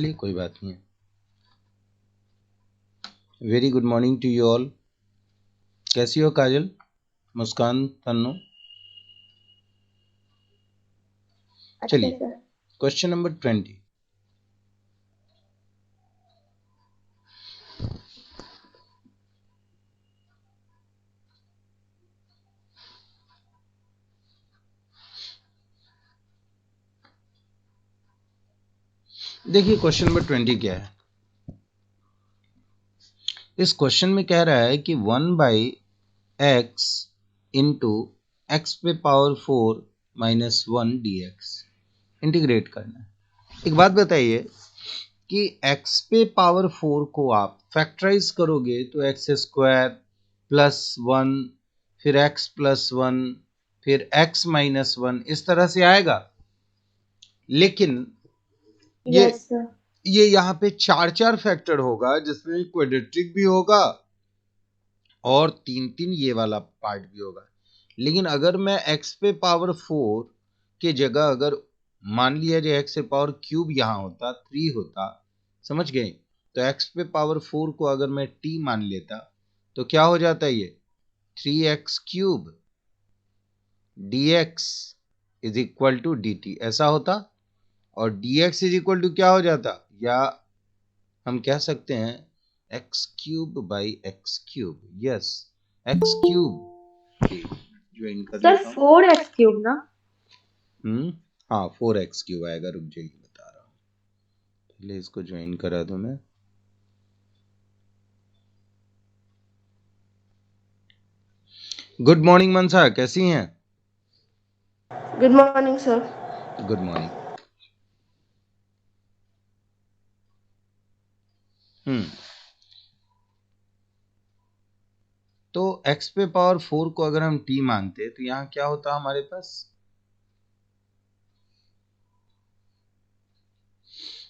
चलिए कोई बात नहीं है। Very good morning to you all. कैसी हो काजल, मुस्कान, तन्नू? चलिए क्वेश्चन नंबर 20। देखिए क्वेश्चन नंबर 20 क्या है। इस क्वेश्चन में कह रहा है कि 1/x इंटू एक्स पे पावर 4 माइनस 1 dx इंटीग्रेट करना है। एक बात बताइए कि x पे पावर 4 को आप फैक्टराइज करोगे तो एक्स स्क्वायर प्लस 1 फिर x प्लस 1 फिर x माइनस 1 इस तरह से आएगा। लेकिन ये यहाँ पे चार चार फैक्टर होगा जिसमें क्वाड्रेटिक भी होगा और तीन तीन ये वाला पार्ट भी होगा। लेकिन अगर मैं x पे पावर 4 के जगह अगर मान लिया जाए x पे पावर क्यूब यहाँ होता 3 होता, समझ गए? तो x पे पावर 4 को अगर मैं t मान लेता तो क्या हो जाता है ये 3x cube dx is equal to dt ऐसा होता। और dx इज इक्वल टू क्या हो जाता, या हम कह सकते हैं x cube by x cube. Yes, x cube join कर सर लेता हूँ। 4x³ ना? हाँ 4x क्यूब आएगा। रुक जाइए बता रहा हूँ, पहले इसको ज्वाइन करा दूं मैं। गुड मॉर्निंग मनसा, कैसी हैं? Good morning sir. Good morning. तो x पे पावर 4 को अगर हम t मानते तो यहाँ क्या होता हमारे पास,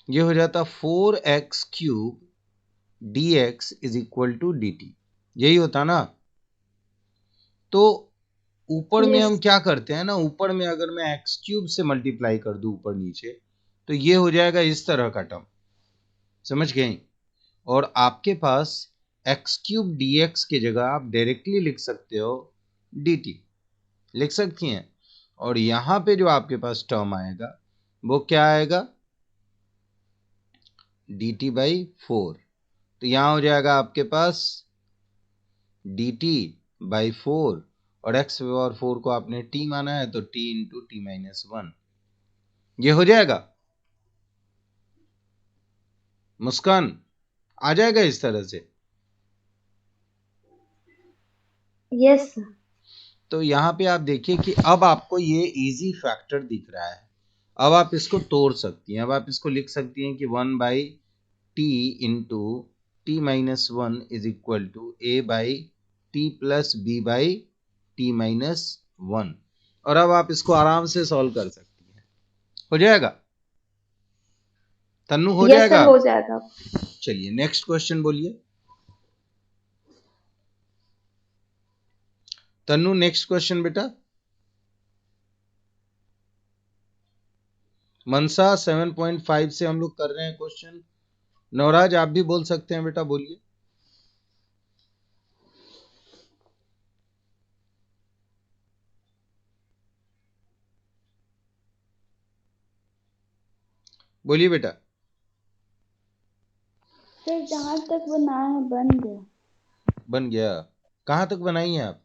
ये हो जाता 4x cube dx is equal to dt, यही होता ना। तो ऊपर में हम क्या करते हैं ना, ऊपर में अगर मैं एक्स क्यूब से मल्टीप्लाई कर दूं ऊपर नीचे तो ये हो जाएगा इस तरह का टर्म, समझ गए? और आपके पास एक्स क्यूब dx की जगह आप डायरेक्टली लिख सकते हो dt, लिख सकती हैं। और यहां पे जो आपके पास टर्म आएगा वो क्या आएगा, dt बाई 4। तो यहां हो जाएगा आपके पास dt बाई 4 और x पावर 4 को आपने t माना है तो t इंटू टी माइनस 1, ये हो जाएगा। मुस्कान, आ जाएगा इस तरह से? यस। तो यहाँ पे आप देखिए कि अब आपको ये इजी फैक्टर दिख रहा है। अब आप इसको तोड़ सकती हैं। अब आप इसको लिख सकती हैं कि 1/t into t minus 1 is equal to a/t plus b/t minus 1। और अब आप इसको आराम से सॉल्व कर सकती हैं। हो जाएगा तन्नू, हो यस जाएगा? सर, हो जाएगा। चलिए नेक्स्ट क्वेश्चन बोलिए। तन्नू नेक्स्ट क्वेश्चन बेटा। मनसा 7.5 से हम लोग कर रहे हैं क्वेश्चन। नवराज आप भी बोल सकते हैं बेटा, बोलिए। बोलिए बेटा। सर जहाँ तक बनाया है बन गया। बन गया? कहाँ तक बनाई है आप?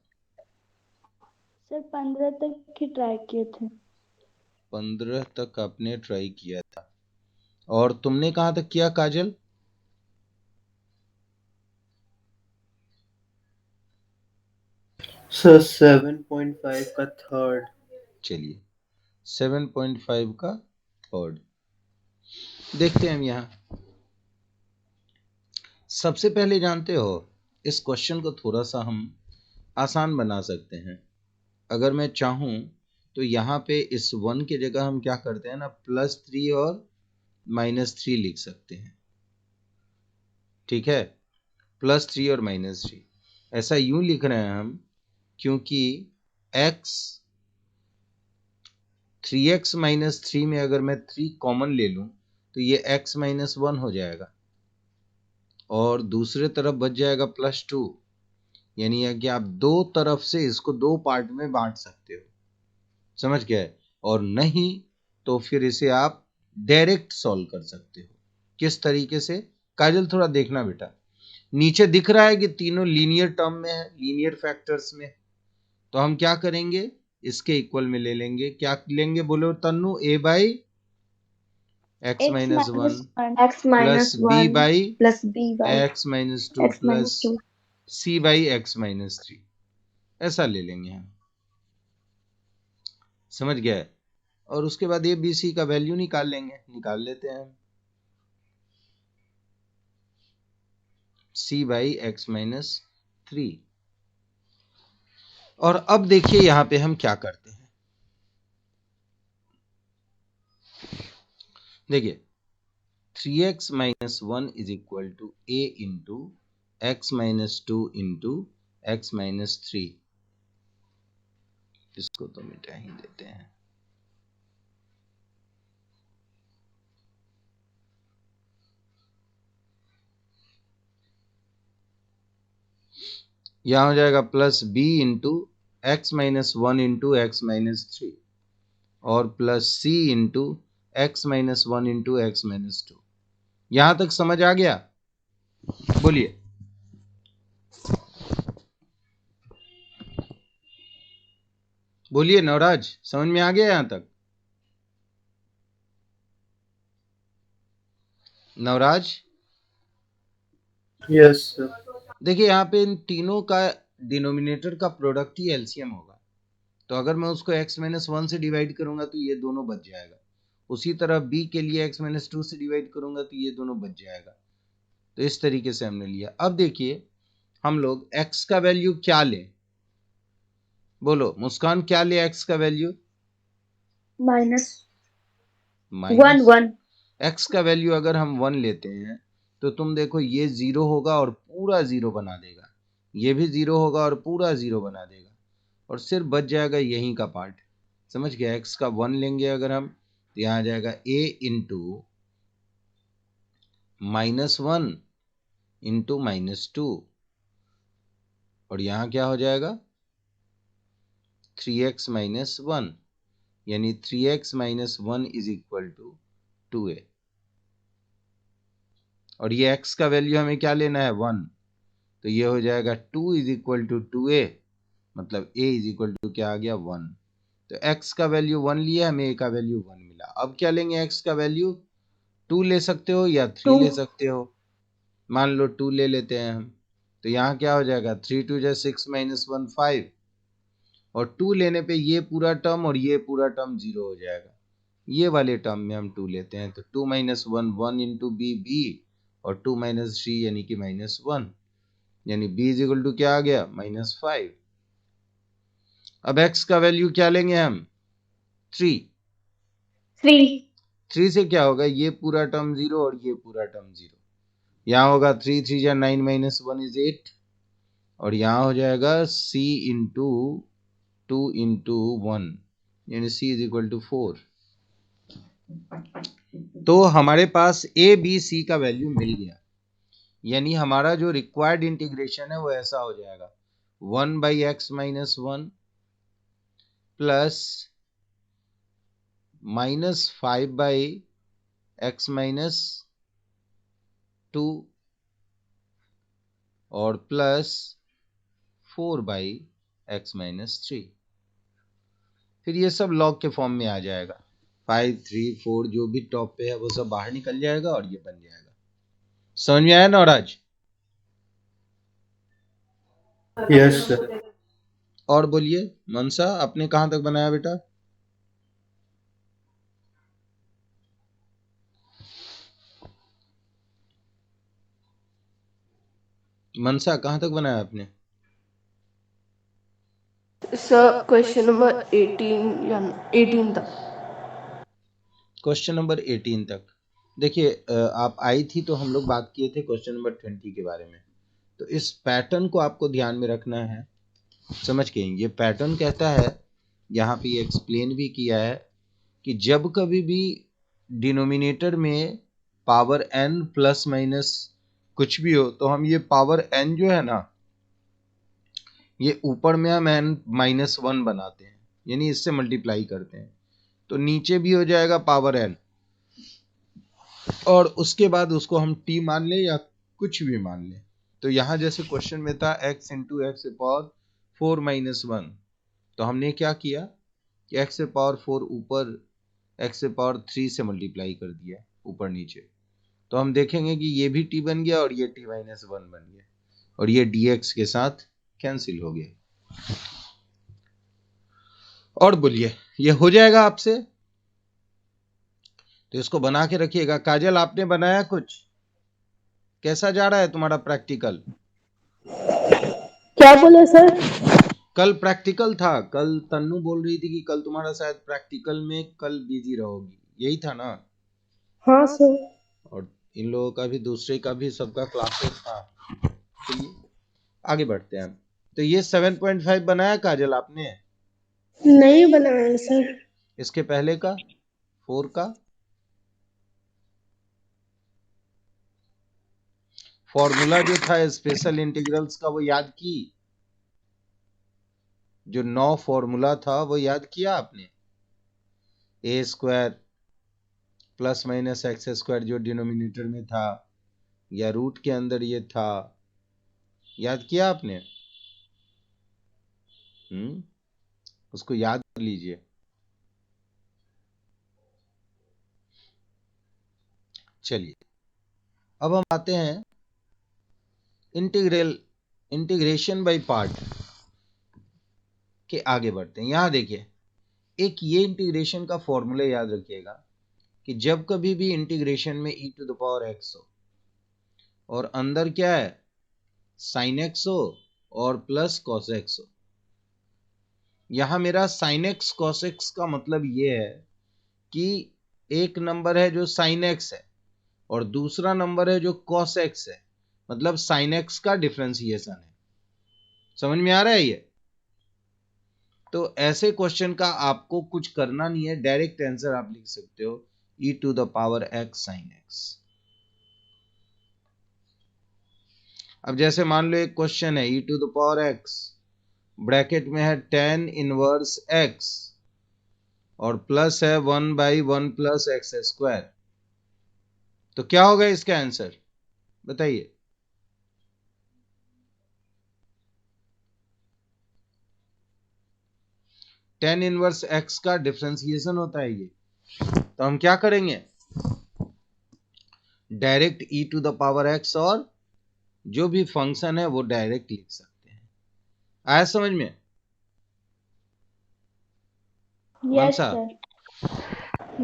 सर 15 तक ही ट्राई किए थे। 15 तक आपने ट्राई किया था। और तुमने कहाँ तक किया काजल? सर 7.5 का थर्ड। चलिए 7.5 का थर्ड देखते हैं हम यहाँ। सबसे पहले जानते हो इस क्वेश्चन को थोड़ा सा हम आसान बना सकते हैं। अगर मैं चाहूं तो यहाँ पे इस 1 की जगह हम क्या करते हैं ना, +3 और -3 लिख सकते हैं। ठीक है, +3 और -3 ऐसा यूं लिख रहे हैं हम क्योंकि x 3x - 3 में अगर मैं 3 कॉमन ले लूं तो ये x माइनस 1 हो जाएगा और दूसरे तरफ बच जाएगा +2, यानी है कि आप दो तरफ से इसको दो पार्ट में बांट सकते हो, समझ गए। और नहीं तो फिर इसे आप डायरेक्ट सॉल्व कर सकते हो। किस तरीके से काजल, थोड़ा देखना बेटा, नीचे दिख रहा है कि तीनों लीनियर टर्म में है, लीनियर फैक्टर्स में, तो हम क्या करेंगे, इसके इक्वल में ले लेंगे। क्या लेंगे बोलो Tannu, a by x minus 1 x plus b by plus b by x minus 2 x plus minus 2 c by x minus 3, ऐसा ले लेंगे हम, समझ गए। और उसके बाद ए बी सी का वैल्यू निकाल लेंगे, निकाल लेते हैं हम, c बाई x माइनस 3। और अब देखिए यहां पे हम क्या करते हैं, देखिए 3x minus 1 is equal to a into x minus 2 into x minus 3, इसको तो मिटा ही देते हैं। यहां हो जाएगा plus b into x minus 1 into x minus 3 और plus c into x minus 1 into x minus 2। यहां तक समझ आ गया? बोलिए। बोलिए नवराज, समझ में आ गया यहां तक? Navraj, yes sir. देखिए यहाँ पे इन तीनों का डिनोमिनेटर का प्रोडक्ट ही एलसीएम होगा, तो अगर मैं उसको x माइनस 1 से डिवाइड करूंगा तो ये दोनों बच जाएगा, उसी तरह b के लिए x माइनस 2 से डिवाइड करूंगा तो ये दोनों बच जाएगा। तो इस तरीके से हमने लिया। अब देखिए हम लोग x का वैल्यू क्या लें, बोलो मुस्कान, क्या ले x का वैल्यू? minus माइनस 1 x का वैल्यू अगर हम 1 लेते हैं तो तुम देखो ये 0 होगा और पूरा 0 बना देगा, ये भी 0 होगा और पूरा 0 बना देगा, और सिर्फ बच जाएगा यहीं का पार्ट, समझ गया। x का 1 लेंगे अगर हम तो यहाँ आ जाएगा a into minus 1 into minus 2, और यहाँ क्या हो जाएगा 3x माइनस 1, यानी 3x minus 1 is equal to 2a। और ये x का वैल्यू हमें क्या लेना है 1, तो ये हो जाएगा 2 इज इक्वल टू 2a, मतलब a इज इक्वल टू क्या आ गया 1। तो x का वैल्यू 1 लिया, हमें a का वैल्यू 1 मिला। अब क्या लेंगे, x का वैल्यू 2 ले सकते हो या 3 ले सकते हो, मान लो 2 ले लेते हैं हम, तो यहाँ क्या हो जाएगा 3 2 जा 6 माइनस 1 5, और 2 लेने पे ये पूरा टर्म और ये पूरा टर्म 0 हो जाएगा, ये वाले टर्म में हम 2 लेते हैं, तो 2 माइनस 1 1 इंटू b, और 2 माइनस 3 यानी कि माइनस 1, यानी b इज इक्वल टू क्या आ गया -5। अब x का वैल्यू क्या लेंगे हम 3 से क्या होगा, ये पूरा टर्म 0 और ये पूरा टर्म 0, यहाँ होगा 3 3 जा 9 माइनस 1 इज 8, और यहाँ हो जाएगा c इंटू 2 इंटू 1, यानी c इज इक्वल टू 4। तो हमारे पास a b c का वैल्यू मिल गया, यानी हमारा जो रिक्वायर्ड इंटीग्रेशन है वो ऐसा हो जाएगा 1 by x minus 1 plus -5 by x minus 2 और प्लस 4 बाई एक्स माइनस 3। फिर ये सब लॉग के फॉर्म में आ जाएगा, 5 3 4 जो भी टॉप पे है वो सब बाहर निकल जाएगा और ये बन जाएगा। समझ में आया नवराज? Yes sir. और बोलिए मनसा, आपने कहां तक बनाया बेटा? मनसा कहां तक बनाया आपने? सर क्वेश्चन नंबर 18 या 18 तक। क्वेश्चन नंबर 18 तक। देखिए आप आई थी तो हम लोग बात किए थे क्वेश्चन नंबर 20 के बारे में, तो इस पैटर्न को आपको ध्यान में रखना है, समझ के। ये पैटर्न कहता है, यहाँ पे ये एक्सप्लेन भी किया है कि जब कभी भी डिनोमिनेटर में पावर n प्लस माइनस कुछ भी हो, तो हम ये पावर n जो है ना, ये ऊपर में हम n माइनस 1 बनाते हैं, यानी इससे मल्टीप्लाई करते हैं, तो नीचे भी हो जाएगा पावर n, और उसके बाद उसको हम t मान ले या कुछ भी मान ले। तो यहां जैसे क्वेश्चन में था x into x power 4 minus 1, तो हमने क्या किया कि x से पावर 4 ऊपर x से पावर 3 से मल्टीप्लाई कर दिया ऊपर नीचे, तो हम देखेंगे कि ये भी t बन गया और ये t माइनस 1 बन गया, और ये dx के साथ कैंसिल हो गया। और बोलिए ये हो जाएगा आपसे, तो इसको बना के रखिएगा। काजल आपने बनाया कुछ, कैसा जा रहा है तुम्हारा प्रैक्टिकल? क्या बोले सर? कल प्रैक्टिकल था, कल तन्नू बोल रही थी कि कल तुम्हारा शायद प्रैक्टिकल में कल बिजी रहोगी, यही था ना? हाँ सर। और इन लोगों का भी, दूसरे का भी, सबका क्लासेस था। चलिए आगे बढ़ते हैं। तो ये 7.5 बनाया काजल आपने? नहीं बनाया सर। इसके पहले का 4 का फॉर्मूला जो था स्पेशल इंटीग्रल्स का वो याद की? जो 9 फॉर्मूला था वो याद किया आपने? A square plus minus x square जो डिनोमिनेटर में था, या रूट के अंदर ये था, याद किया आपने? उसको याद कर लीजिए। चलिए अब हम आते हैं इंटीग्रेशन बाय पार्ट के आगे बढ़ते हैं। यहां देखिए, एक ये इंटीग्रेशन का फॉर्मूला याद रखिएगा कि जब कभी भी इंटीग्रेशन में e to the power x हो और अंदर क्या है sin x हो और प्लस cos x हो, यहां मेरा sin x cos x का मतलब ये है कि एक नंबर है जो sin x है और दूसरा नंबर है जो cos x है, मतलब sin x का डिफरेंशिएशन है। समझ में आ रहा है ये? तो ऐसे क्वेश्चन का आपको कुछ करना नहीं है, डायरेक्ट आंसर आप लिख सकते हो e to the power x sin x। अब जैसे मान लो एक क्वेश्चन है e to the power x, bracket में है tan इनवर्स x और प्लस है 1/1 प्लस एक्स स्क्वायर, तो क्या होगा इसका आंसर बताइए? tan इनवर्स x का डिफरेंशिएशन होता है ये, तो हम क्या करेंगे, direct e to the power x और जो भी फंक्शन है वो डायरेक्ट लिख सकते हैं। आया समझ में? यस मनसा, सर।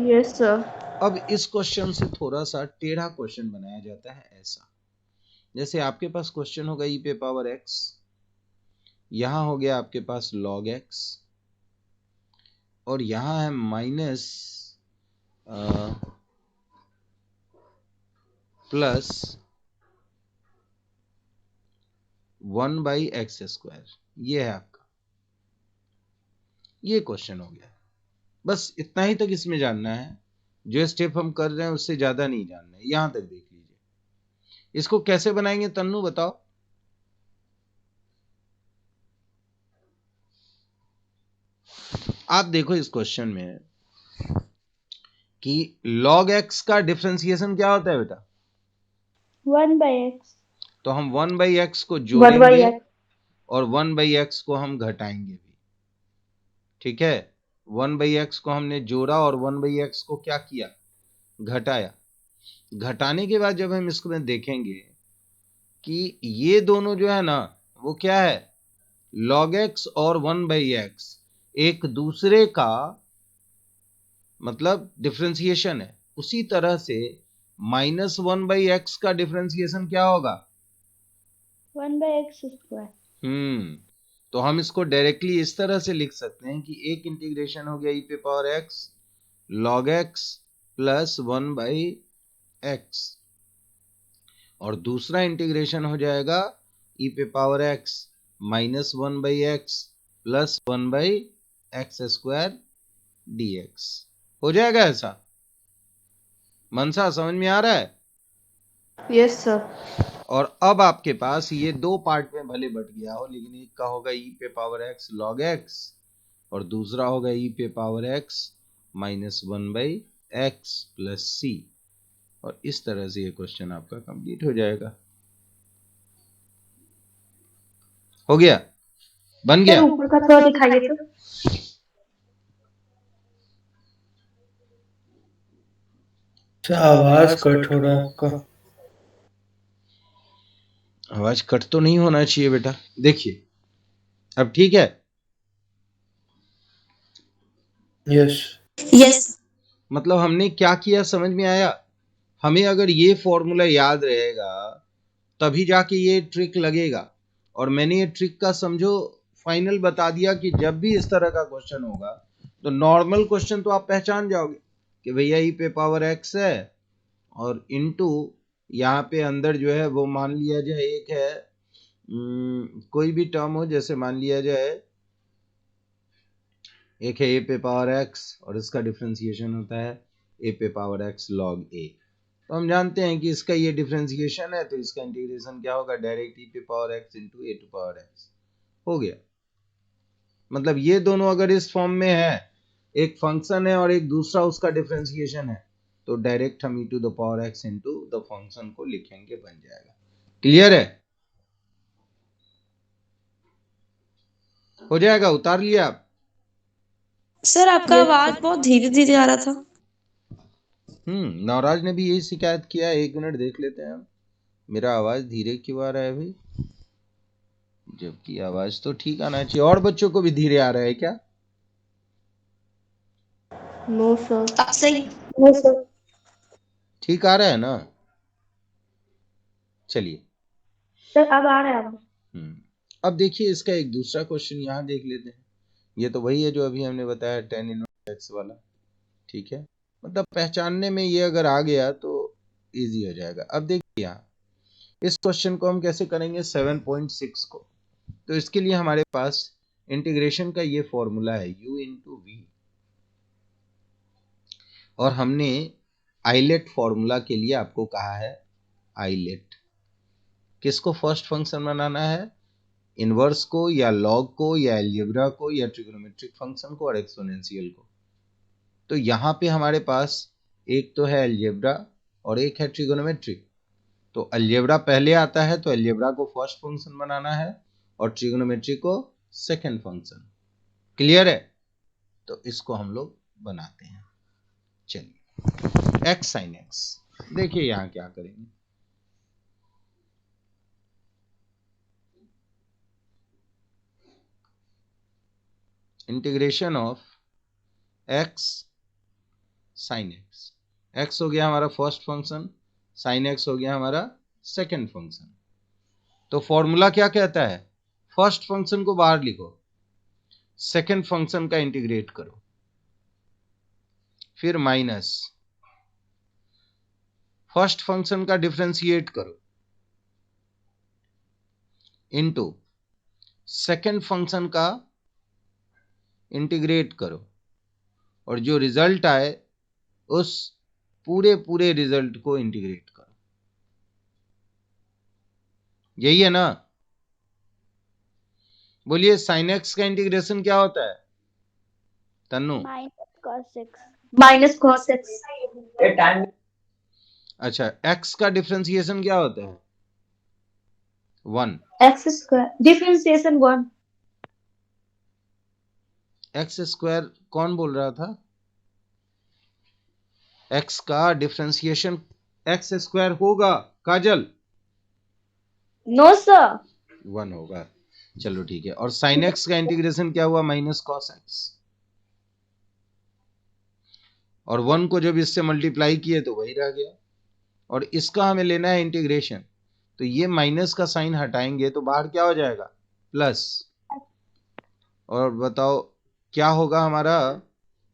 Yes sir. अब इस क्वेश्चन से थोड़ा सा टेढ़ा क्वेश्चन बनाया जाता है ऐसा, जैसे आपके पास क्वेश्चन होगा e पे पावर x, यहां हो गया आपके पास log x और यहां है माइनस प्लस 1/x स्क्वायर, ये है आपका, ये क्वेश्चन हो गया। बस इतना ही तक इसमें जानना है, जो स्टेप हम कर रहे हैं उससे ज्यादा नहीं जानना है, यहां तक देख लीजिए। इसको कैसे बनाएंगे तन्नू बताओ? आप देखो इस क्वेश्चन में कि log x का डिफरेंशिएशन क्या होता है बेटा? 1/x। तो हम 1/x को जोड़ेंगे और 1/x को हम घटाएंगे भी, ठीक है? 1/x को हमने जोड़ा और 1/x को क्या किया, घटाया। घटाने के बाद जब हम इसको देखेंगे कि ये दोनों जो है ना वो क्या है, log x और 1/x एक दूसरे का मतलब डिफरेंशिएशन है, उसी तरह से माइनस 1/x का डिफरेंशिएशन क्या होगा, 1/x स्क्वायर। तो हम इसको डायरेक्टली इस तरह से लिख सकते हैं कि एक इंटीग्रेशन हो गया e पे power x log x plus 1/x और दूसरा इंटीग्रेशन हो जाएगा e पे power x minus 1/x plus 1/x square dx। हो जाएगा ऐसा? मनसा समझ में आ रहा है? Yes sir. और अब आपके पास ये दो पार्ट में भले बट गया हो, लेकिन एक का होगा e पे पावर x log x और दूसरा होगा e पे power x minus 1/x plus c। और इस तरह से ये क्वेश्चन आपका कंप्लीट हो जाएगा। हो गया? बन गया? ऊपर का थोड़ा दिखाइए तो। आवाज कट हो रहा है आपका। आवाज कट तो नहीं होना चाहिए बेटा। देखिए अब ठीक है? यस यस मतलब हमने क्या किया समझ में आया? हमें अगर ये फॉर्मूला याद रहेगा तभी जाके ये ट्रिक लगेगा। और मैंने ये ट्रिक का समझो फाइनल बता दिया कि जब भी इस तरह का क्वेश्चन होगा तो नॉर्मल क्वेश्चन तो आप पहचान जाओगे कि भैया ई पे पावर x है और इनटू यहाँ पे अंदर जो है वो मान लिया जाए एक है कोई भी टर्म हो, जैसे मान लिया जाए एक है ए पे पावर x और इसका डिफरेंशिएशन होता है ए पे पावर x log a। तो हम जानते हैं कि इसका ये डिफरेंशिएशन है तो इसका इंटीग्रेशन क्या होगा, डायरेक्ट e पे power x into e to power x हो गया। मतलब ये दोनों अगर इस फॉर्म में है, एक फंक्शन है और एक दूसरा उसका डिफरेंशिएशन है, तो डायरेक्ट हम e to the power x into the function को लिखेंगे, बन जाएगा। क्लियर है? हो जाएगा? उतार लिया आप? सर आपका आवाज बहुत धीरे धीरे आ रहा था। नवराज ने भी यही शिकायत किया। एक मिनट देख लेते हैं हम, मेरा आवाज धीरे क्यों आ रहा है भाई, जबकि आवाज तो ठीक आना चाहिए। और बच्चों को भी धीरे आ रहा है क्या? No sir. अब सही। No sir. ठीक आ रहा है ना? चलिए सर अब आ रहा है। अब देखिए इसका एक दूसरा क्वेश्चन यहाँ देख लेते हैं। ये तो वही है जो अभी हमने बताया tan इनवर्स x वाला। ठीक है, मतलब पहचानने में ये अगर आ गया तो इजी हो जाएगा। अब देखिए यहाँ इस क्वेश्चन को हम कैसे करेंगे 7.6 को। तो इसके लिए हमारे पास इंटीग्रेशन का ये फॉर्मूला है u इंटू वी, और हमने आइलेट फॉर्मूला के लिए आपको कहा है आइलेट। किसको फर्स्ट फंक्शन बनाना है, इनवर्स को या लॉग को या एलजेब्रा को या ट्रिग्नोमेट्रिक फंक्शन को और एक्सपोनेंशियल को। तो यहाँ पे हमारे पास एक तो है एलजेब्रा और एक है ट्रिग्नोमेट्रिक। तो अलजेब्रा पहले आता है तो अलजेब्रा को फर्स्ट फंक्शन बनाना है और ट्रिग्नोमेट्री को सेकंड फंक्शन। क्लियर है? तो इसको हम लोग बनाते हैं। चलिए x sin x, देखिए यहां क्या करेंगे। Integration of x sin x, x हो गया हमारा फर्स्ट फंक्शन, sin x हो गया हमारा सेकंड फंक्शन। तो फॉर्मूला क्या कहता है, फर्स्ट फंक्शन को बाहर लिखो, सेकंड फंक्शन का इंटीग्रेट करो, फिर माइनस फर्स्ट फंक्शन का डिफरेंशिएट करो इनटू सेकंड फंक्शन का इंटीग्रेट करो, और जो रिजल्ट आए उस पूरे रिजल्ट को इंटीग्रेट करो। यही है ना? बोलिए sin x का इंटीग्रेशन क्या होता है तन्नू? Minus cos x। अच्छा, x का डिफरेंशिएशन क्या होता है? 1। x square differentiation 1। x square कौन बोल रहा था? x का डिफरेंशिएशन x स्क्वायर होगा काजल? No sir. 1 होगा। चलो ठीक है। और sin x का इंटीग्रेशन क्या हुआ? Minus cos x। और 1 को जब इससे मल्टीप्लाई किए तो वही रह गया। और इसका हमें लेना है इंटीग्रेशन, तो ये माइनस का साइन हटाएंगे तो बाहर क्या हो जाएगा? प्लस। और बताओ क्या होगा हमारा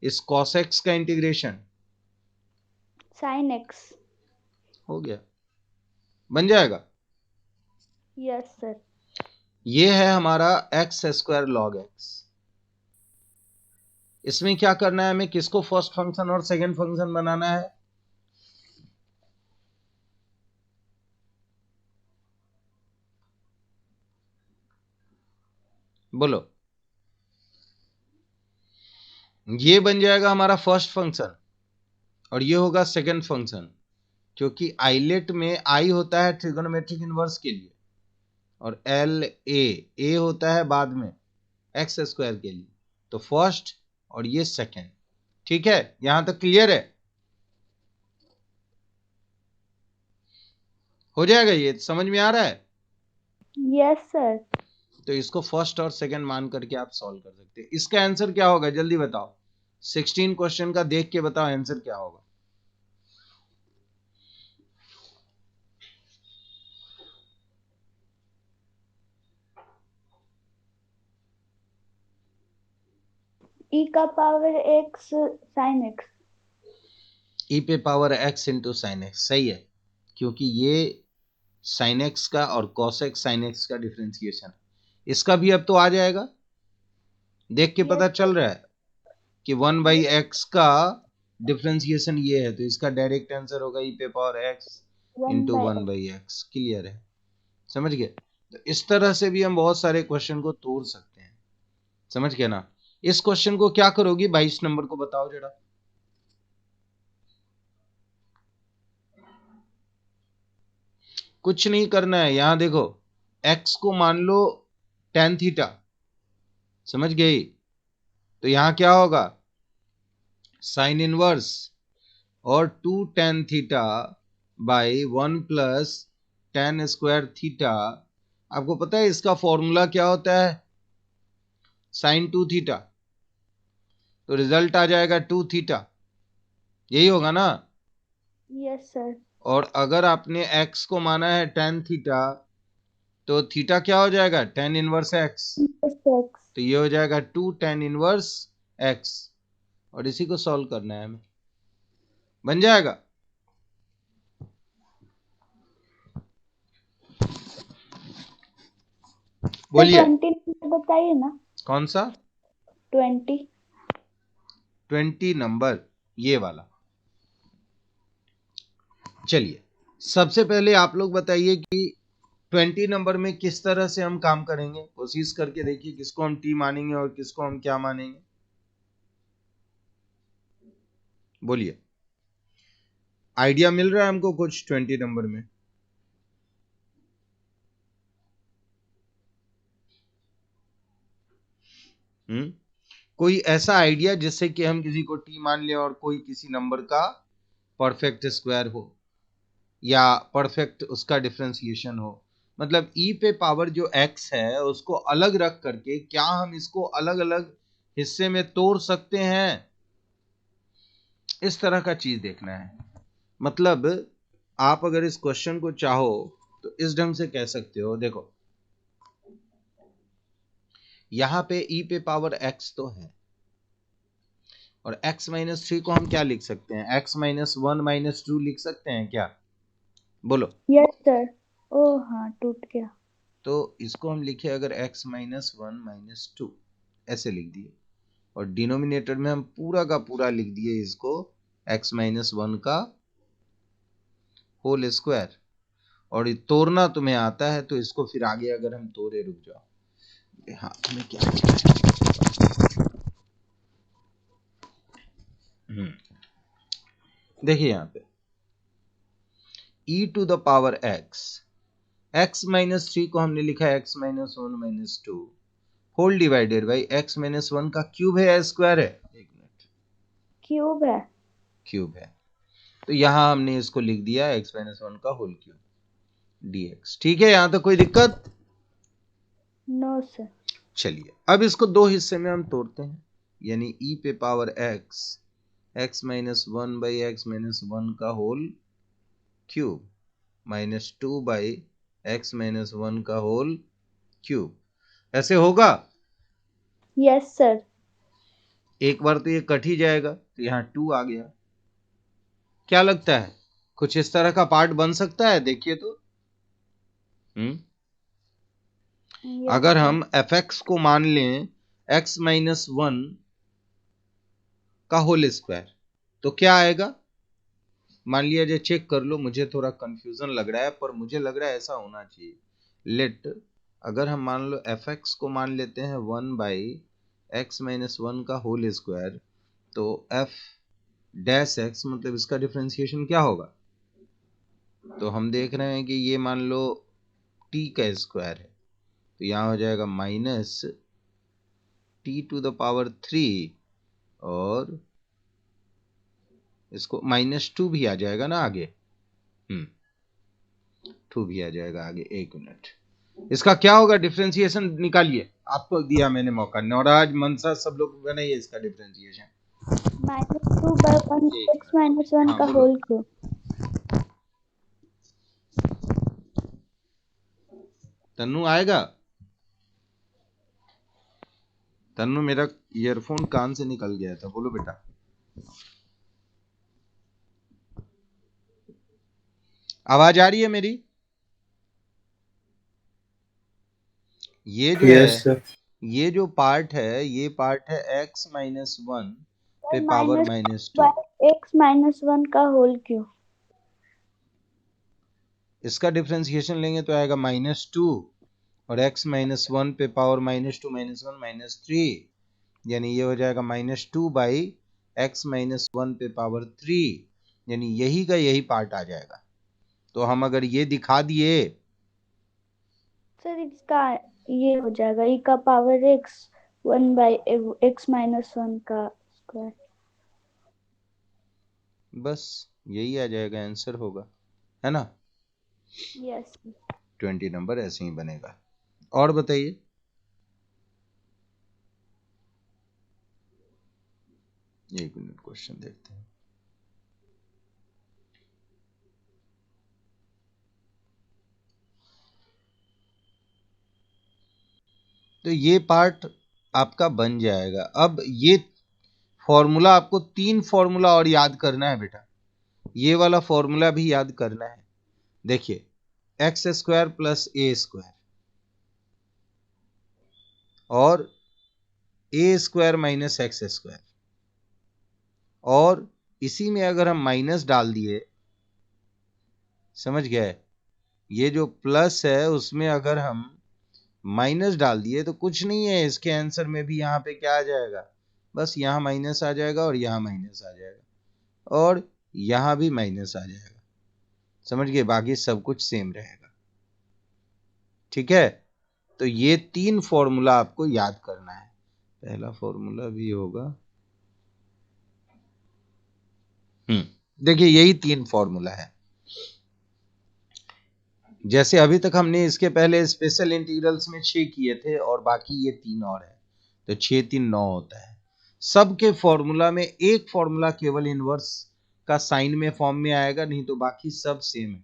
इस cos x का इंटीग्रेशन? sin x। हो गया, बन जाएगा। Yes sir. ये है हमारा x स्क्वायर log x। इसमें क्या करना है हमें, किसको फर्स्ट फंक्शन और सेकंड फंक्शन बनाना है? बोलो। ये बन जाएगा हमारा फर्स्ट फंक्शन और ये होगा सेकंड फंक्शन, क्योंकि आइलेट में आई होता है ट्रिगोनोमेट्रिक इनवर्स के लिए और एल ए होता है बाद में एक्स स्क्वायर के लिए। तो फर्स्ट और ये सेकंड। ठीक है, यहां तक क्लियर है? हो जाएगा, ये समझ में आ रहा है? Yes sir. तो इसको फर्स्ट और सेकंड मान करके आप सॉल्व कर सकते हैं। इसका आंसर क्या होगा जल्दी बताओ। 16 क्वेश्चन का देख के बताओ आंसर क्या होगा। ई का पावर एक्स साइन एक्स। ई पे power x into sine x, सही है, क्योंकि ये साइन एक्स का और कॉस एक्स साइन एक्स का डिफरेंशिएशन है। इसका भी अब तो आ जाएगा, देख के पता चल रहा है कि 1/x का डिफरेंशिएशन ये है, तो इसका डायरेक्ट आंसर होगा ई पे power x into 1/x। Clear है, समझ गए? तो इस तरह से भी हम बहुत सारे क्वेश्चन को तोड़ सकते हैं, समझ गए ना? इस क्वेश्चन को क्या करोगी 22 नंबर को बताओ जरा। कुछ नहीं करना है, यहां देखो x को मान लो tan थीटा, समझ गई? तो यहां क्या होगा, साइन इनवर्स और 2 tan theta by 1 plus tan square theta. आपको पता है इसका फॉर्मूला क्या होता है, साइन 2 थीटा, तो रिजल्ट आ जाएगा 2 थीटा, यही होगा ना? Yes sir. और अगर आपने x को माना है tan थीटा, तो थीटा क्या हो जाएगा, tan इनवर्स x, तो ये हो जाएगा 2 tan इनवर्स x, और इसी को सॉल्व करना है हमें, बन जाएगा। बोलिए 20 बताइए ना। कौन सा 20 नंबर, ये वाला। चलिए सबसे पहले आप लोग बताइए कि 20 नंबर में किस तरह से हम काम करेंगे, कोशिश करके देखिए किसको हम टी मानेंगे और किसको हम क्या मानेंगे। बोलिए, आइडिया मिल रहा है हमको कुछ 20 नंबर में? कोई ऐसा आइडिया जिससे कि हम किसी को टी मान लें और कोई किसी नंबर का परफेक्ट स्क्वायर हो या परफेक्ट उसका डिफरेंशिएशन हो, मतलब ई पे पावर जो एक्स है उसको अलग रख करके क्या हम इसको अलग अलग हिस्से में तोड़ सकते हैं, इस तरह का चीज देखना है। मतलब आप अगर इस क्वेश्चन को चाहो तो इस ढंग से कह सकते हो, देखो यहां पे ई पे पावर एक्स तो है और x माइनस 3 को हम क्या लिख सकते हैं, x माइनस 1 माइनस 2 लिख सकते हैं क्या, बोलो। Yes sir. ओ हाँ, टूट गया। तो इसको हम लिखे अगर x माइनस 1 माइनस 2 ऐसे लिख दिए, और डिनोमिनेटर में हम पूरा का पूरा लिख दिए इसको x माइनस 1 का होल स्क्वायर। और ये तोड़ना तुम्हें आता है तो इसको फिर आगे अगर हम तोड़े, रुक जाओ, हाँ तुम्हें क्या देखिए यहां पे e to the power x minus 3 को हमने लिखा है x minus 1 minus 2 whole divided by x minus 1 का क्यूब है या स्क्वायर है, एक मिनट, क्यूब है। क्यूब है, तो यहां हमने इसको लिख दिया x माइनस 1 का होल क्यूब dx। ठीक है, यहां तक कोई दिक्कत? No sir. चलिए अब इसको दो हिस्से में हम तोड़ते हैं, यानी e पे power x minus 1 by x minus 1 का whole cube minus 2 by x minus 1 का होल क्यूब, ऐसे होगा? Yes sir. एक बार तो ये कट ही जाएगा, तो यहाँ 2 आ गया। क्या लगता है कुछ इस तरह का पार्ट बन सकता है, देखिए तो। अगर हम fx को मान लें x माइनस 1 का होल स्क्वायर, तो क्या आएगा, मान लिया जाए, चेक कर लो, मुझे थोड़ा कंफ्यूजन लग रहा है पर मुझे लग रहा है ऐसा होना चाहिए। लेट अगर हम मान लो एफ एक्स को मान लेते हैं 1/x-1 का होल स्क्वायर, तो एफ डैश एक्स मतलब इसका डिफरेंशिएशन क्या होगा? तो हम देख रहे हैं कि ये मान लो t का स्क्वायर है, तो यहाँ हो जाएगा -t⁻³ और इसको -2 भी आ जाएगा ना आगे, 2 भी आ जाएगा आगे। एक मिनट, इसका क्या होगा डिफरेंशिएशन निकालिए, आपको दिया मैंने मौका। नौराज, मनसा, सब लोग बनाइए इसका डिफरेंशिएशन। -2/1 हाँ का बोलो। Whole cube. तन्नू आएगा? तन्नू, मेरा ईयरफोन कान से निकल गया था, बोलो बेटा। आवाज आ रही है मेरी? ये जो यस है, सर। ये जो पार्ट है, ये पार्ट है x-1 पे पावर -2। x-1 का होल क्यूब। इसका डिफरेंशिएशन लेंगे तो आएगा -2 और x-1 पे पावर -2 -1 -3, यानी ये हो जाएगा -2/x-1 पे पावर 3, यानी यही का यही पार्ट आ जाएगा। तो हम अगर ये दिखा दिए सर इसका ये हो जाएगा e का पावर x 1/x-1 का स्क्वायर। बस यही आ जाएगा, आंसर होगा, है ना? यस 20 नंबर ऐसे ही बनेगा। और बताइए, एक मिनट क्वेश्चन देखते हैं। तो ये पार्ट आपका बन जाएगा। अब ये फॉर्मूला, आपको 3 फॉर्मूला और याद करना है बेटा, ये वाला फॉर्मूला भी याद करना है। देखिए, x² + a² और a² - x², और इसी में अगर हम माइनस डाल दिए, समझ गए, ये जो प्लस है उसमें अगर हम माइनस डाल दिए तो कुछ नहीं है, इसके आंसर में भी यहाँ पे क्या आ जाएगा, बस यहाँ माइनस आ जाएगा और यहाँ माइनस आ जाएगा और यहाँ भी माइनस आ जाएगा, समझ गए, बाकी सब कुछ सेम रहेगा। ठीक है, तो ये 3 फॉर्मूला आपको याद करना है। पहला फॉर्मूला भी होगा, देखिए यही 3 फॉर्मूला है। जैसे अभी तक हमने इसके पहले स्पेशल इंटीग्रल्स में 6 किए थे और बाकी ये 3 और है, तो 6 3 9 होता है। सबके फॉर्मूला में एक फॉर्मूला केवल इनवर्स का साइन में फॉर्म में आएगा, नहीं तो बाकी सब सेम है।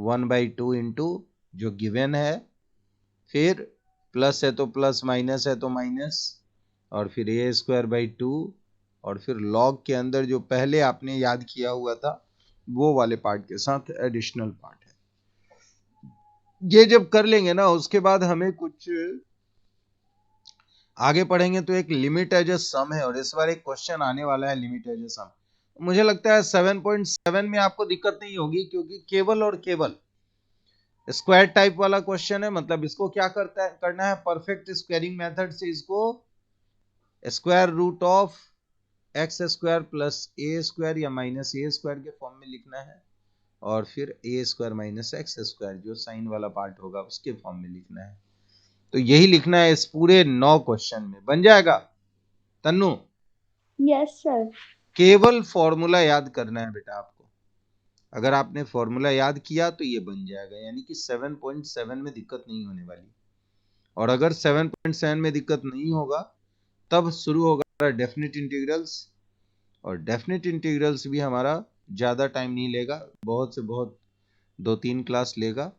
1/2 इंटू जो गिवन है, फिर प्लस है तो प्लस, माइनस है तो माइनस, और फिर a²/2, और फिर लॉग के अंदर जो पहले आपने याद किया हुआ था वो वाले पार्ट के साथ एडिशनल पार्ट है। ये जब कर लेंगे ना, उसके बाद हमें कुछ आगे पढ़ेंगे तो एक लिमिट एज अ सम है, और इस बार एक क्वेश्चन आने वाला है लिमिट एज अ सम। मुझे लगता है 7.7 में आपको दिक्कत नहीं होगी, क्योंकि केवल और केवल स्क्वायर टाइप वाला क्वेश्चन है। मतलब इसको क्या करना है, परफेक्ट स्क्वायरिंग मेथड से इसको square root of x² + a² या -a² के फॉर्म में लिखना है, और फिर a² - x² जो साइन वाला पार्ट होगा उसके फॉर्म में लिखना है। तो यही लिखना है इस पूरे 9 क्वेश्चन में। बन जाएगा तन्नू? Yes sir. केवल फॉर्मूला याद करना है बेटा आपको। अगर आपने फॉर्मूला याद किया तो ये बन जाएगा, यानी कि 7.7 में दिक्कत नहीं होने वाली। और अगर 7.7 में दिक्कत नहीं होगा तब शुरू होगा डेफिनेट इंटीग्रल्स, और डेफिनेट इंटीग्रल्स भी हमारा ज़्यादा टाइम नहीं लेगा, बहुत से बहुत 2-3 क्लास लेगा,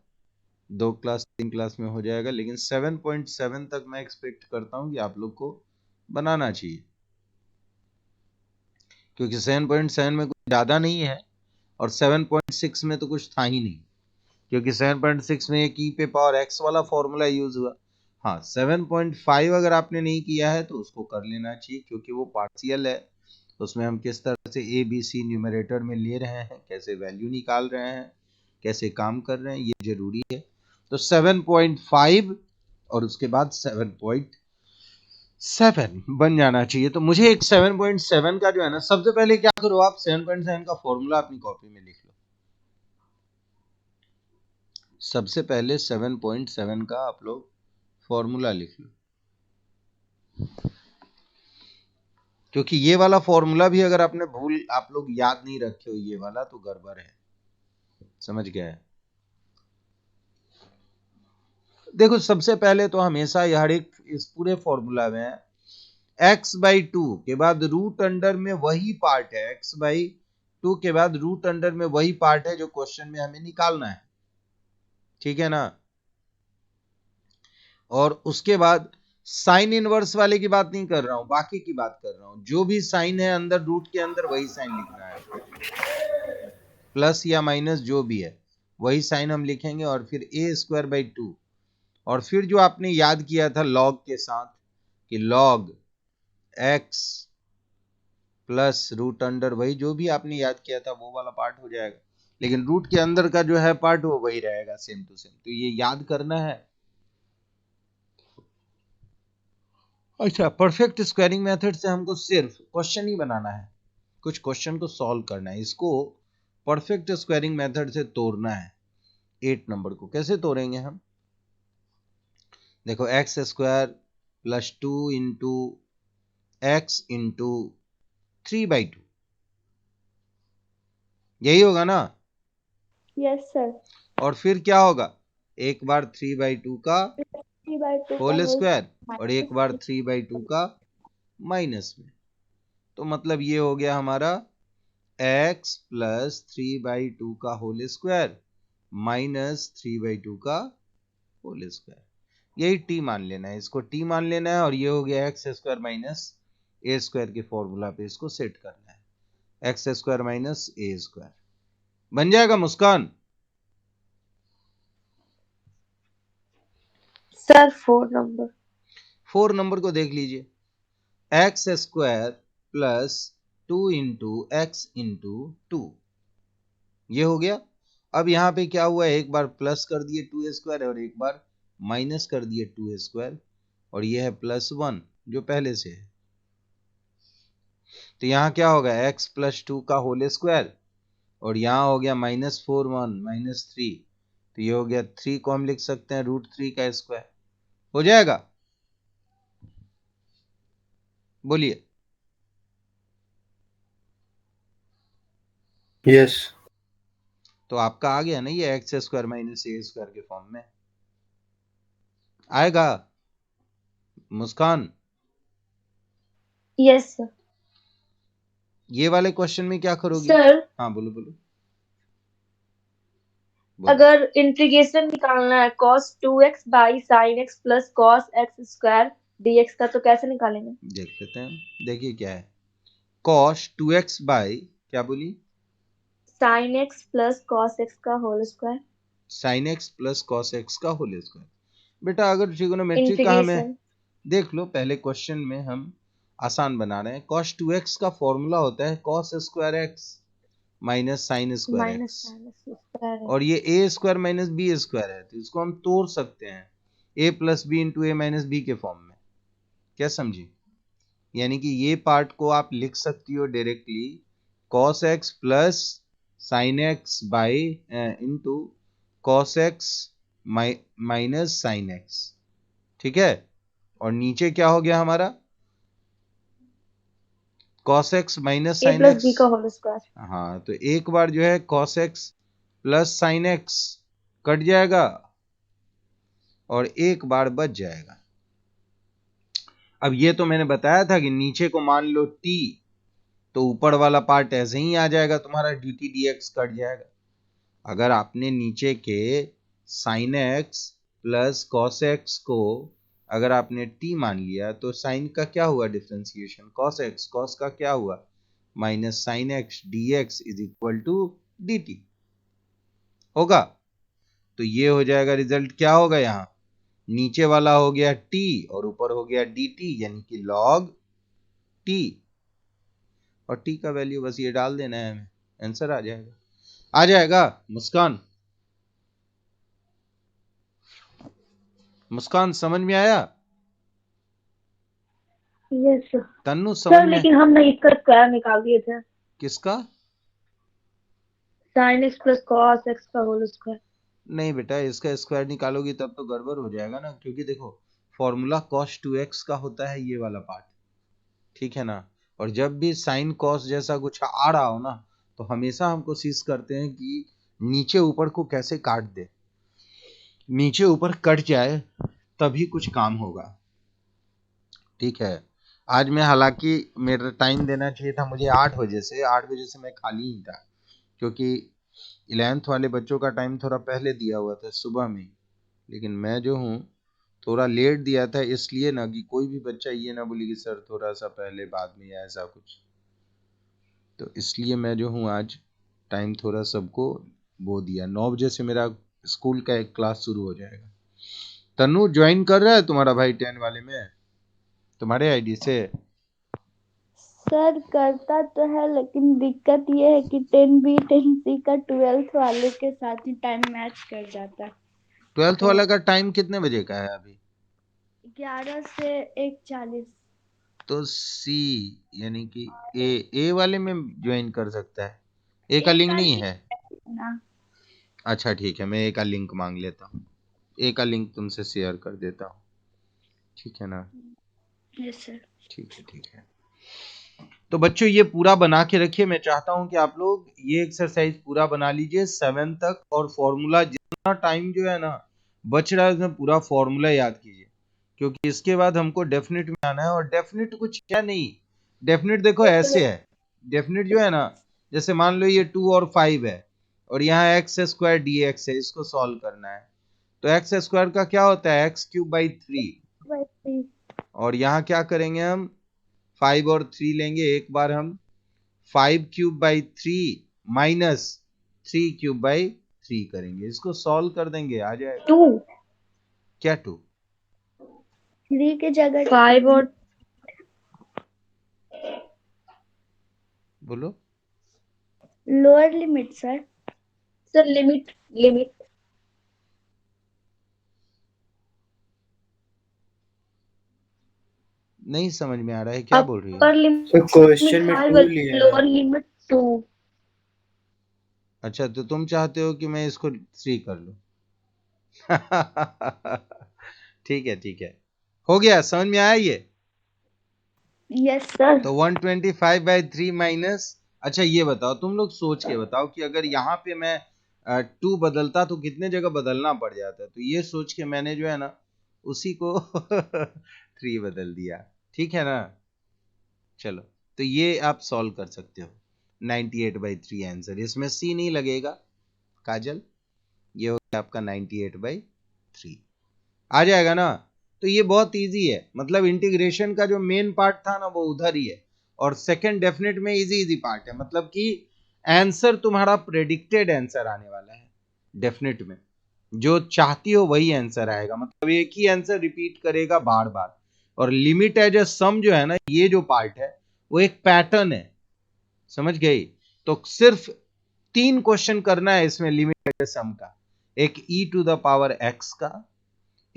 2 क्लास 3 क्लास में हो जाएगा। लेकिन 7.7 तक मैं एक्सपेक्ट करता हूँ कि आप लोग को बनाना चाहिए, क्योंकि 7.7 में कुछ ज़्यादा नहीं है और 7.6 में तो कुछ था ही नहीं, क्योंकि 7.6 में एक ई पे पावर x वाला फॉर्मूला यूज हुआ। हाँ, 7.5 अगर आपने नहीं किया है तो उसको कर लेना चाहिए, क्योंकि वो पार्शियल है, उसमें हम किस तरह से ए बी सी न्यूमरेटर में ले रहे हैं, कैसे वैल्यू निकाल रहे हैं, कैसे काम कर रहे हैं, ये जरूरी है। तो 7.5 और उसके बाद 7.7 बन जाना चाहिए। तो मुझे एक 7.7 का जो है ना, सबसे पहले क्या करो आप 7.7 का फॉर्मूला अपनी कॉपी में लिख लो। सबसे पहले 7.7 का आप लोग फॉर्मूला लिख लो, क्योंकि ये वाला फॉर्मूला भी अगर आपने आप लोग याद नहीं रखे हो ये वाला, तो गड़बड़ है। समझ गया है? देखो सबसे पहले तो हमेशा हर एक इस पूरे फॉर्मूला में x/2 के बाद रूट अंडर में वही पार्ट है, x/2 के बाद रूट अंडर में वही पार्ट है जो क्वेश्चन में हमें निकालना है, ठीक है ना। और उसके बाद साइन इनवर्स वाले की बात नहीं कर रहा हूं, बाकी की बात कर रहा हूं। जो भी साइन है अंदर रूट के अंदर वही साइन लिखना है, प्लस या माइनस जो भी है वही साइन हम लिखेंगे। और फिर a²/2, और फिर जो आपने याद किया था लॉग के साथ कि log x plus root under, वही जो भी आपने याद किया था वो वाला पार्ट हो जाएगा, लेकिन रूट के अंदर का जो है पार्ट वो वही रहेगा, सेम टू सेम। तो ये याद करना है। अच्छा, परफेक्ट स्क्वायरिंग मेथड से हमको सिर्फ क्वेश्चन ही बनाना है, कुछ क्वेश्चन को सॉल्व करना है। इसको परफेक्ट स्क्वायरिंग मेथड से तोड़ना है। 8 नंबर को कैसे तोड़ेंगे हम? देखो x² plus 2 into x into 3/2, यही होगा ना। Yes sir. और फिर क्या होगा, एक बार 3/2 का 3/2 होल का स्क्वायर और एक बार 3/2 का माइनस में। तो मतलब ये हो गया हमारा x प्लस 3/2 का होल स्क्वायर माइनस 3/2 का होल स्क्वायर। यही t मान लेना है, इसको t मान लेना है। और ये हो गया x² माइनस a² के फॉर्मूला पे इसको सेट करना है, x² माइनस a²। बन जाएगा मुस्कान? Sir 4 number. 4 नंबर को देख लीजिए, x² plus 2 into x into 2, ये हो गया। अब यहाँ पे क्या हुआ, एक बार प्लस कर दिए 2² और एक बार माइनस कर दिए 2², और ये है +1 जो पहले से है। तो यहाँ क्या होगा, x प्लस 2 का होल स्क्वायर, और यहाँ हो गया -4 -3, तो ये हो गया 3 को हम लिख सकते हैं √3 का स्क्वायर। हो जाएगा? बोलिए। यस। तो आपका आ गया ना ये x² माइनस a² के फॉर्म में आएगा मुस्कान? Yes sir. ये वाले क्वेश्चन में क्या करोगी? सर हाँ बोलो बोलो। अगर इंटीग्रेशन निकालना है cos 2x by sin x plus cos x square dx का, तो कैसे निकालेंगे? देख लेते हैं। देखिए क्या है, cos 2x बाई क्या बोली, sin x plus cos x का whole square. sin x plus cos x का होल स्क्वायर। बेटा अगर ट्रिगोनोमेट्री का हमें इंटीग्रेशन देख लो, पहले क्वेश्चन में हम आसान बना रहे हैं। cos 2x का फॉर्मूला होता है cos square x minus sine square minus x, sin x square है। और ये a² माइनस b² है, तो इसको हम तोड़ सकते हैं a plus b into a minus b के फॉर्म में। क्या समझी? यानी कि ये पार्ट को आप लिख सकती हो directly cos x plus sine x by into cos x minus sine x, ठीक है। और नीचे क्या हो गया हमारा, cos x minus a sine plus x। b का होल स्क्वायर। हाँ, तो एक बार जो है cos x plus sine x cut जाएगा और एक बार बच जाएगा। अब ये तो मैंने बताया था कि नीचे को मान लो t, तो ऊपर वाला पार्ट ऐसे ही आ जाएगा, तुम्हारा dt dx कट जाएगा। अगर आपने नीचे के sin x plus cos x को अगर आपने t मान लिया, तो sin का क्या हुआ डिफ्रेंसिएशन, cos x, cos का क्या हुआ minus sin x dx is equal to dt होगा। तो ये हो जाएगा रिजल्ट, क्या होगा यहाँ, नीचे वाला हो गया t और ऊपर हो गया dt, यानी कि log t, और t का वैल्यू बस ये डाल देना है हमें, आंसर आ जाएगा। आ जाएगा मुस्कान? मुस्कान समझ में आया? Yes sir. तन्नू सर समझ में? लेकिन हमने इसका स्क्वायर निकाल दिए थे, किसका? sin x plus cos x का होल स्क्वायर। नहीं बेटा, इसका स्क्वायर निकालोगी तब तो गड़बड़ हो जाएगा ना, क्योंकि देखो फॉर्मूला cos 2x का होता है ये वाला पार्ट, ठीक है ना। और जब भी साइन कॉस जैसा कुछ आ रहा हो ना, तो हमेशा हम कोशिश करते हैं कि नीचे ऊपर को कैसे काट दे, नीचे ऊपर कट जाए तभी कुछ काम होगा, ठीक है। आज मैं हालांकि मेरा टाइम देना चाहिए था मुझे 8 बजे से, 8 बजे से मैं खाली ही था, क्योंकि 11th वाले बच्चों का टाइम थोड़ा पहले दिया हुआ था सुबह में, लेकिन मैं जो हूँ थोड़ा लेट दिया था, इसलिए ना कि कोई भी बच्चा ये ना बोले कि सर थोड़ा सा पहले बाद में या ऐसा कुछ, तो इसलिए मैं जो हूँ आज टाइम थोड़ा सबको वो दिया। 9 बजे से मेरा स्कूल का एक क्लास शुरू हो जाएगा। तनु ज्वाइन कर रहा है तुम्हारा भाई 10 वाले में तुम्हारे आईडी से? सर करता तो है, लेकिन दिक्कत ये है कि 10B 10C का 12th वाले के साथ ही टाइम मैच कर जाता है। 12th वाला का टाइम कितने बजे का है अभी? 11 से 1:40। तो सी यानी कि ए वाले में ज्वाइन कर सकता है, ए का लिंक नहीं है ना। अच्छा ठीक है, मैं ए का लिंक मांग लेता हूँ, ए का लिंक तुमसे शेयर कर देता हूँ, ठीक है ना। Yes sir. ठीक है ठीक है। तो बच्चों ये पूरा बना के रखिए, मैं चाहता हूं कि आप लोग ये एक्सरसाइज पूरा बना लीजिए 7 तक, और फॉर्मूला जितना टाइम जो है ना बच रहा है उसमें पूरा फॉर्मूला याद कीजिए, क्योंकि इसके बाद हमको डेफिनेट में आना है। और डेफिनेट कुछ क्या नहीं, डेफिनेट देखो ऐसे है, डेफिनेट जो है ना, जैसे मान लो ये 2 और 5 है और यहाँ एक्स स्क्वायर डी एक्स है, इसको सॉल्व करना है, तो एक्स स्क्वायर का क्या होता है एक्स क्यूब बाई 3, और यहाँ क्या करेंगे हम 5 और 3 लेंगे, एक बार हम 5 cube by 3 minus 3 cube by 3 करेंगे, इसको सॉल्व कर देंगे, आ जाएगा 2 क्या 2 3 की जगह 5 और बोलो lower limit sir. Sir limit नहीं समझ में आ रहा है क्या बोल रही अपर हो? लिमिट तो क्वेश्चन में 2 5 लिया लोअर है। लिमिट 2। अच्छा तो तुम चाहते हो कि मैं इसको 3 कर लूं ठीक है, हो गया, समझ में आया ये? Yes sir. तो 125 बाई 3 माइनस, अच्छा ये बताओ तुम लोग सोच के बताओ कि अगर यहाँ पे मैं 2 बदलता तो कितने जगह बदलना पड़ जाता, तो ये सोच के मैंने जो है ना उसी को 3 बदल दिया, ठीक है ना। चलो तो ये आप सॉल्व कर सकते हो, 98/3 आंसर, इसमें सी नहीं लगेगा काजल, ये हो गया आपका 98/3, आ जाएगा ना। तो ये बहुत इजी है, मतलब इंटीग्रेशन का जो मेन पार्ट था ना वो उधर ही है, और सेकंड डेफिनेट में इजी पार्ट है, मतलब कि आंसर तुम्हारा प्रेडिक्टेड आंसर आने वाला है डेफिनेट में, जो चाहती हो वही आंसर आएगा, मतलब एक ही आंसर रिपीट करेगा बार बार। और लिमिट एज अ सम जो है ना, ये जो पार्ट है वो एक पैटर्न है, समझ गई। तो सिर्फ 3 क्वेश्चन करना है इसमें लिमिट एज अ सम का, एक e to the power x का,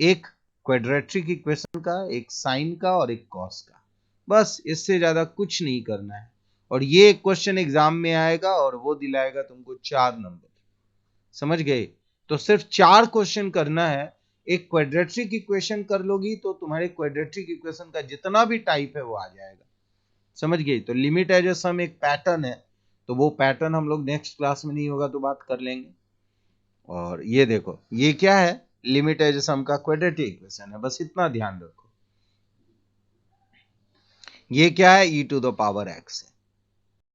एक क्वाड्रेटिक इक्वेशन का, एक साइन का और एक कॉस का, बस इससे ज्यादा कुछ नहीं करना है। और ये क्वेश्चन एग्जाम में आएगा और वो दिलाएगा तुमको 4 नंबर, समझ गए। तो सिर्फ 4 क्वेश्चन करना है, एक क्वाड्रेटिक इक्वेशन कर लोगी तो तुम्हारे क्वाड्रेटिक इक्वेशन का जितना भी टाइप है वो आ जाएगा, समझ गई। तो लिमिट एज अ सम एक पैटर्न है, तो वो पैटर्न हम लोग नेक्स्ट क्लास में नहीं होगा तो बात कर लेंगे। और ये देखो ये क्या है, लिमिट एज अ सम का क्वाड्रेटिक इक्वेशन है, बस इतना ध्यान रखो। ये क्या है, e to the power x है,